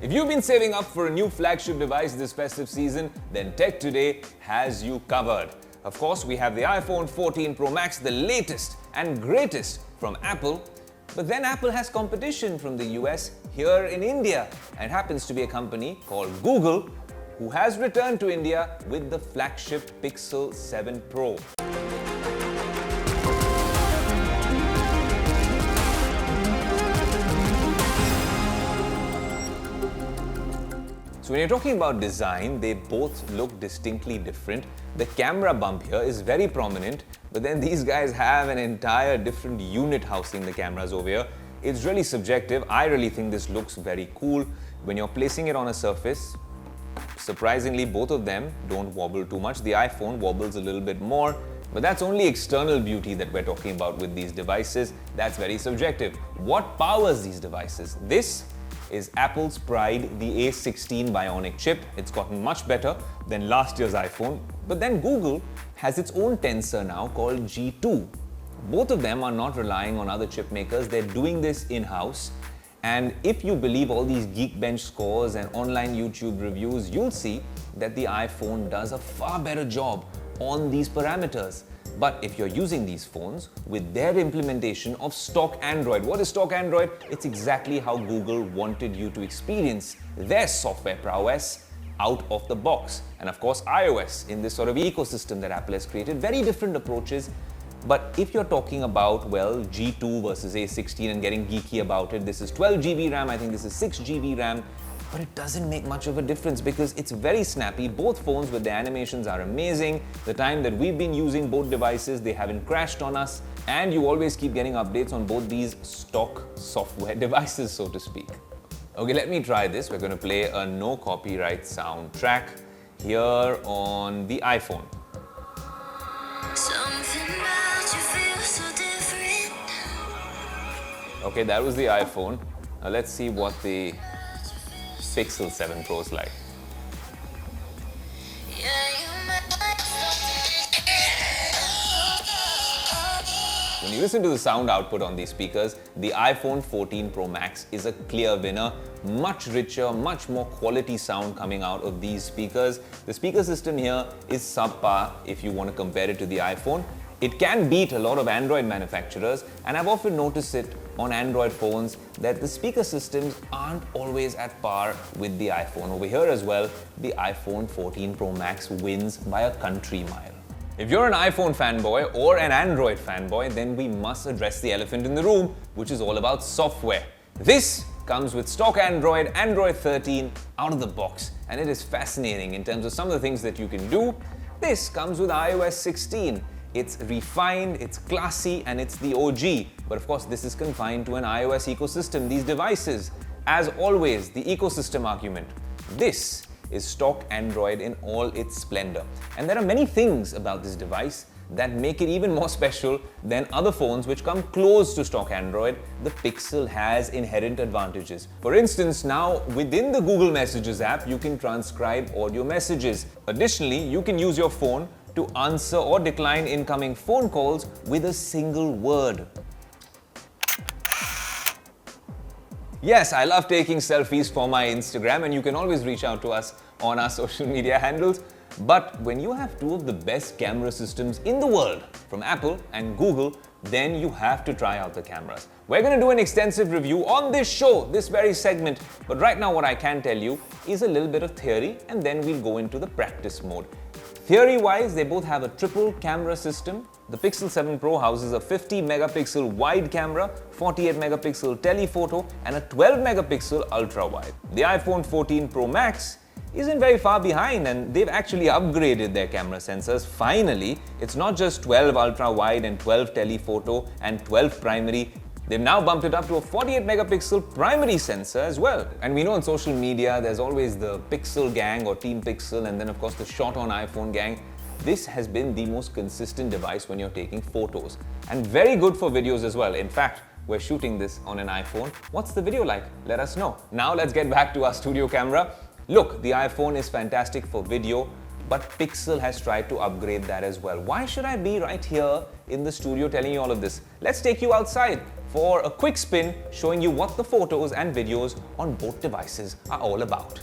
If you've been saving up for a new flagship device this festive season, then Tech Today has you covered. Of course, we have the iPhone 14 Pro Max, the latest and greatest from Apple. But then Apple has competition from the US here in India, and happens to be a company called Google, who has returned to India with the flagship Pixel 7 Pro. So when you're talking about design, they both look distinctly different. The camera bump here is very prominent, but then these guys have an entire different unit housing the cameras over here. It's really subjective. I really think this looks very cool. When you're placing it on a surface, surprisingly, both of them don't wobble too much. The iPhone wobbles a little bit more, but that's only external beauty that we're talking about with these devices. That's very subjective. What powers these devices? This is Apple's pride, the A16 Bionic chip. It's gotten much better than last year's iPhone. But then Google has its own tensor now called G2. Both of them are not relying on other chip makers. They're doing this in-house. And if you believe all these Geekbench scores and online YouTube reviews, you'll see that the iPhone does a far better job on these parameters. But if you're using these phones with their implementation of stock Android, what is stock Android? It's exactly how Google wanted you to experience their software prowess out of the box. And of course, iOS in this sort of ecosystem that Apple has created, very different approaches. But if you're talking about, well, G2 versus A16 and getting geeky about it, this is 12 GB RAM, I think this is 6 GB RAM. But it doesn't make much of a difference because it's very snappy. Both phones with their animations are amazing. The time that we've been using both devices, they haven't crashed on us. And you always keep getting updates on both these stock software devices, so to speak. Okay, let me try this. We're going to play a no copyright soundtrack here on the iPhone. Okay, that was the iPhone. Now let's see what the Pixel 7 Pro is like. When you listen to the sound output on these speakers, the iPhone 14 Pro Max is a clear winner. Much richer, much more quality sound coming out of these speakers. The speaker system here is subpar if you want to compare it to the iPhone. It can beat a lot of Android manufacturers, and I've often noticed it on Android phones that the speaker systems aren't always at par with the iPhone. Over here as well, the iPhone 14 Pro Max wins by a country mile. If you're an iPhone fanboy or an Android fanboy, then we must address the elephant in the room, which is all about software. This comes with stock Android, Android 13 out of the box, and it is fascinating in terms of some of the things that you can do. This comes with iOS 16. It's refined, it's classy, and it's the OG. But of course, this is confined to an iOS ecosystem, these devices. As always, the ecosystem argument. This is stock Android in all its splendor. And there are many things about this device that make it even more special than other phones which come close to stock Android. The Pixel has inherent advantages. For instance, now within the Google Messages app, you can transcribe audio messages. Additionally, you can use your phone to answer or decline incoming phone calls with a single word. Yes, I love taking selfies for my Instagram, and you can always reach out to us on our social media handles. But when you have two of the best camera systems in the world, from Apple and Google, then you have to try out the cameras. We're going to do an extensive review on this show, this very segment. But right now what I can tell you is a little bit of theory, and then we'll go into the practice mode. Theory-wise, they both have a triple camera system. The Pixel 7 Pro houses a 50 megapixel wide camera, 48 megapixel telephoto, and a 12 megapixel ultra-wide. The iPhone 14 Pro Max isn't very far behind, and they've actually upgraded their camera sensors. Finally, it's not just 12 ultra-wide and 12 telephoto and 12 primary. They've now bumped it up to a 48 megapixel primary sensor as well. And we know on social media, there's always the Pixel gang or Team Pixel, and then of course the shot on iPhone gang. This has been the most consistent device when you're taking photos, and very good for videos as well. In fact, we're shooting this on an iPhone. What's the video like? Let us know. Now let's get back to our studio camera. Look, the iPhone is fantastic for video, but Pixel has tried to upgrade that as well. Why should I be right here in the studio telling you all of this? Let's take you outside for a quick spin showing you what the photos and videos on both devices are all about.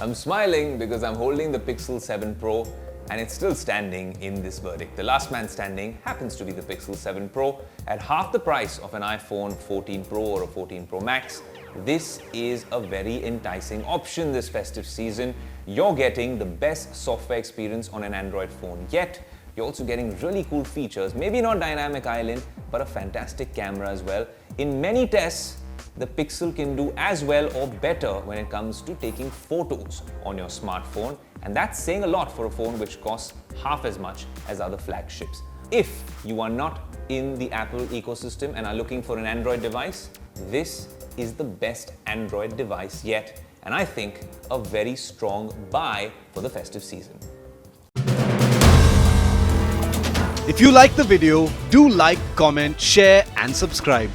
I'm smiling because I'm holding the Pixel 7 Pro and it's still standing in this verdict. The last man standing happens to be the Pixel 7 Pro at half the price of an iPhone 14 Pro or a 14 Pro Max. This is a very enticing option this festive season. You're getting the best software experience on an Android phone yet. You're also getting really cool features, maybe not dynamic island, but a fantastic camera as well. In many tests, the Pixel can do as well or better when it comes to taking photos on your smartphone, and that's saying a lot for a phone which costs half as much as other flagships. If you are not in the Apple ecosystem and are looking for an Android device, this is the best Android device yet, and I think a very strong buy for the festive season. If you like the video, do like, comment, share and subscribe.